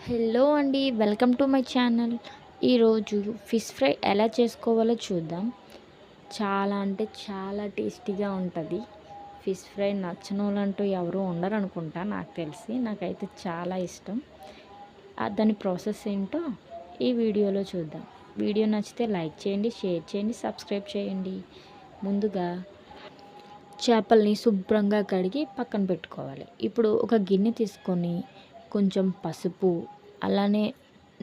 Hello అండి, welcome to my channel. ఈరోజు fish fry ఎలా చేసుకోవాలో చూద్దాం. చాలా అంటే చాలా టేస్టీగా ఉంటుంది. ఫిష్ ఫ్రై నచ్చని వాళ్ళంటూ ఎవరు ఉండరు అనుకుంటా, నాకు తెలిసి. నాకైతే చాలా ఇష్టం. దాని ప్రాసెస్ ఏంటో ఈ వీడియోలో చూద్దాం. వీడియో నచ్చితే లైక్ చేయండి, షేర్ చేయండి, సబ్స్క్రైబ్ చేయండి. ముందుగా చేపల్ని శుభ్రంగా కడిగి పక్కన పెట్టుకోవాలి. ఇప్పుడు ఒక గిన్నె తీసుకొని కొంచెం పసుపు, అలానే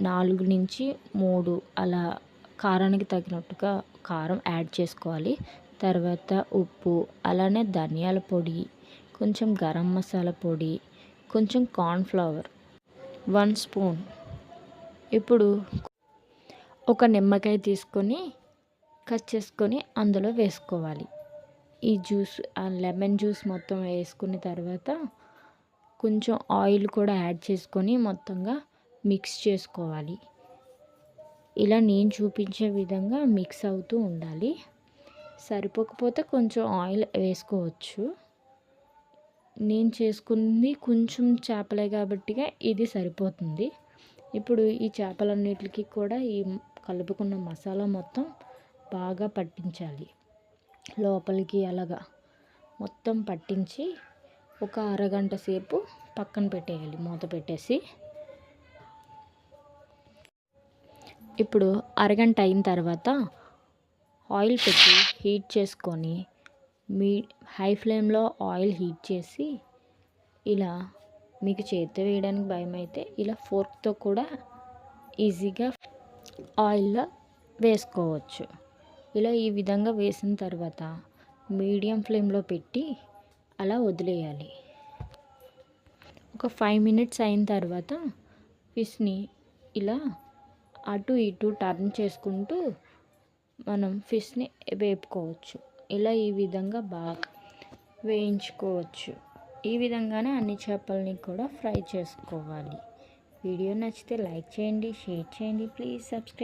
4 నుంచి 3 అలా కారానికి తగినట్టుగా కారం యాడ్ చేసుకోవాలి. తర్వాత ఉప్పు, అలానే ధనియాల పొడి, కొంచెం గరం మసాలా పొడి, కొంచెం కార్న్‌ఫ్లవర్ 1 స్పూన్. ఇప్పుడు ఒక నిమ్మకాయ తీసుకొని కట్ చేసుకొని అందులో వేసుకోవాలి. ఈ జ్యూస్, లెమన్ జ్యూస్ మొత్తం వేసుకున్న తర్వాత కొంచెం ఆయిల్ కూడా యాడ్ చేసుకొని మొత్తంగా మిక్స్ చేసుకోవాలి. ఇలా నేను చూపించే విధంగా మిక్స్ అవుతూ ఉండాలి. సరిపోకపోతే కొంచెం ఆయిల్ వేసుకోవచ్చు. నేను చేసుకుంది కొంచెం చేపలే కాబట్టిగా ఇది సరిపోతుంది. ఇప్పుడు ఈ చేపలన్నిటికి కూడా ఈ కలుపుకున్న మసాలా మొత్తం బాగా పట్టించాలి. లోపలికి అలాగా మొత్తం పట్టించి ఒక అరగంట సేపు పక్కన పెట్టేయాలి, మూత పెట్టేసి. ఇప్పుడు అరగంట అయిన తర్వాత ఆయిల్ పెట్టి హీట్ చేసుకొని హై ఫ్లేమ్లో ఆయిల్ హీట్ చేసి, ఇలా మీకు చేతితో వేయడానికి భయమైతే ఇలా ఫోర్క్తో కూడా ఈజీగా ఆయిల్లో వేసుకోవచ్చు. ఇలా ఈ విధంగా వేసిన తర్వాత మీడియం ఫ్లేమ్లో పెట్టి అలా వదిలేయాలి. ఒక 5 మినిట్స్ అయిన తర్వాత ఫిష్ని ఇలా అటు ఇటు టర్న్ చేసుకుంటూ మనం ఫిష్ని వేపుకోవచ్చు. ఇలా ఈ విధంగా బాగా వేయించుకోవచ్చు. ఈ విధంగానే అన్ని చేపల్ని కూడా ఫ్రై చేసుకోవాలి. వీడియో నచ్చితే లైక్ చేయండి, షేర్ చేయండి, ప్లీజ్ సబ్స్క్రైబ్.